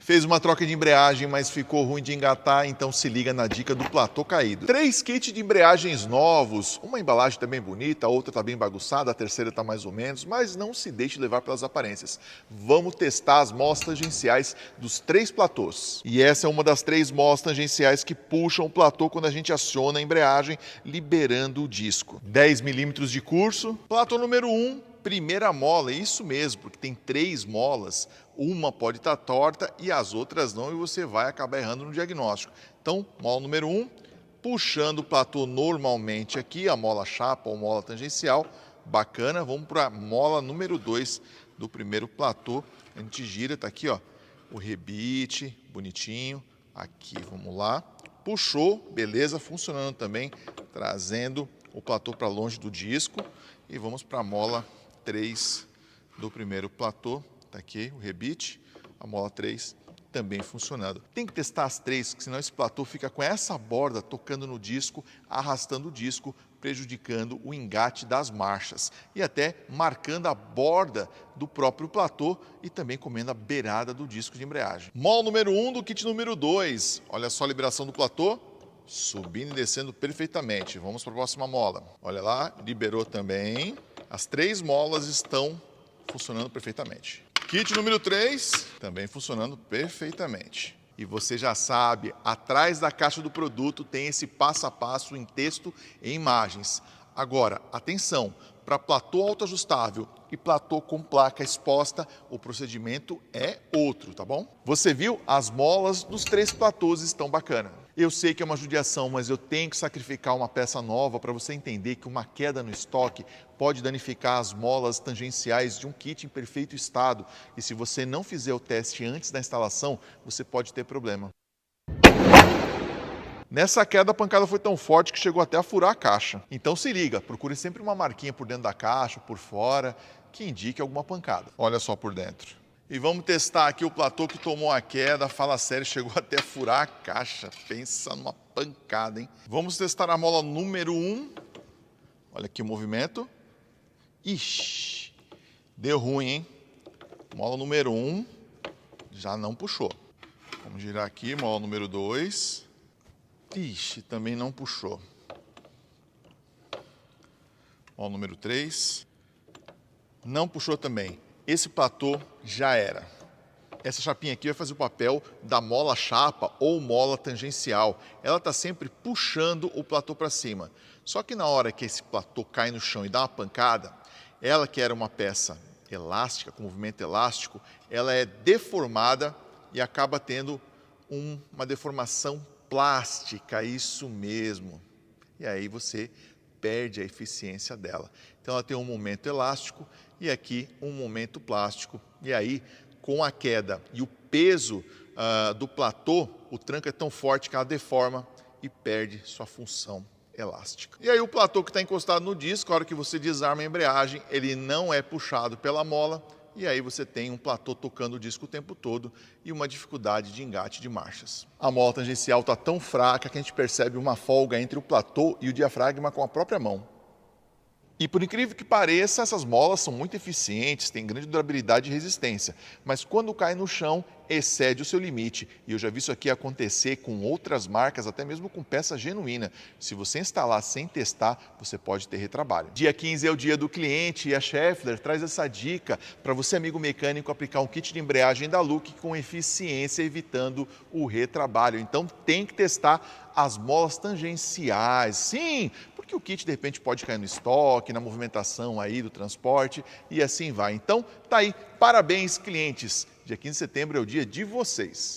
Fez uma troca de embreagem, mas ficou ruim de engatar, então se liga na dica do platô caído. 3 kits de embreagens novos, uma embalagem tá bem bonita, a outra tá bem bagunçada, a terceira tá mais ou menos, mas não se deixe levar pelas aparências. Vamos testar as molas tangenciais dos 3 platôs. E essa é uma das 3 molas tangenciais que puxam o platô quando a gente aciona a embreagem, liberando o disco. 10 milímetros de curso, platô número 1. Primeira mola, é isso mesmo, porque tem 3 molas, uma pode estar torta e as outras não, e você vai acabar errando no diagnóstico. Então, mola número 1, puxando o platô normalmente aqui, a mola chapa ou mola tangencial, bacana. Vamos para a mola número 2 do primeiro platô. A gente gira, tá aqui, ó, o rebite, bonitinho. Aqui, vamos lá. Puxou, beleza, funcionando também, trazendo o platô para longe do disco. E vamos para a mola 3 do primeiro platô, tá aqui o rebite, a mola 3 também funcionando. Tem que testar as 3, porque senão esse platô fica com essa borda tocando no disco, arrastando o disco, prejudicando o engate das marchas e até marcando a borda do próprio platô e também comendo a beirada do disco de embreagem. Mola número 1 do kit número 2, olha só a liberação do platô, subindo e descendo perfeitamente. Vamos para a próxima mola. Olha lá, liberou também. As 3 molas estão funcionando perfeitamente. Kit número 3, também funcionando perfeitamente. E você já sabe, atrás da caixa do produto tem esse passo a passo em texto e imagens. Agora, atenção, para platô autoajustável e platô com placa exposta, o procedimento é outro, tá bom? Você viu? As molas dos 3 platôs estão bacana. Eu sei que é uma judiação, mas eu tenho que sacrificar uma peça nova para você entender que uma queda no estoque pode danificar as molas tangenciais de um kit em perfeito estado. E se você não fizer o teste antes da instalação, você pode ter problema. Nessa queda a pancada foi tão forte que chegou até a furar a caixa. Então se liga, procure sempre uma marquinha por dentro da caixa, por fora, que indique alguma pancada. Olha só por dentro. E vamos testar aqui o platô que tomou a queda, fala sério, chegou até a furar a caixa. Pensa numa pancada, hein? Vamos testar a mola número 1. Olha aqui o movimento. Ixi, deu ruim, hein? Mola número 1 já não puxou. Vamos girar aqui, mola número 2. Ixi, também não puxou. Mola número 3. Não puxou também. Esse platô já era. Essa chapinha aqui vai fazer o papel da mola chapa ou mola tangencial. Ela está sempre puxando o platô para cima. Só que na hora que esse platô cai no chão e dá uma pancada, ela que era uma peça elástica, com movimento elástico, ela é deformada e acaba tendo uma deformação plástica, isso mesmo. E aí você perde a eficiência dela. Então ela tem um momento elástico e aqui um momento plástico. E aí, com a queda e o peso do platô, o tranco é tão forte que ela deforma e perde sua função elástica. E aí o platô que está encostado no disco, a hora que você desarma a embreagem, ele não é puxado pela mola, e aí você tem um platô tocando o disco o tempo todo e uma dificuldade de engate de marchas. A mola tangencial está tão fraca que a gente percebe uma folga entre o platô e o diafragma com a própria mão. E por incrível que pareça, essas molas são muito eficientes, têm grande durabilidade e resistência, mas quando cai no chão, excede o seu limite. E eu já vi isso aqui acontecer com outras marcas, até mesmo com peça genuína. Se você instalar sem testar, você pode ter retrabalho. Dia 15 é o dia do cliente e a Schaeffler traz essa dica para você, amigo mecânico, aplicar um kit de embreagem da Look com eficiência, evitando o retrabalho. Então tem que testar as molas tangenciais. Sim, porque o kit de repente pode cair no estoque, na movimentação aí do transporte e assim vai. Então tá aí, parabéns clientes. Dia 15 de setembro é o dia de vocês.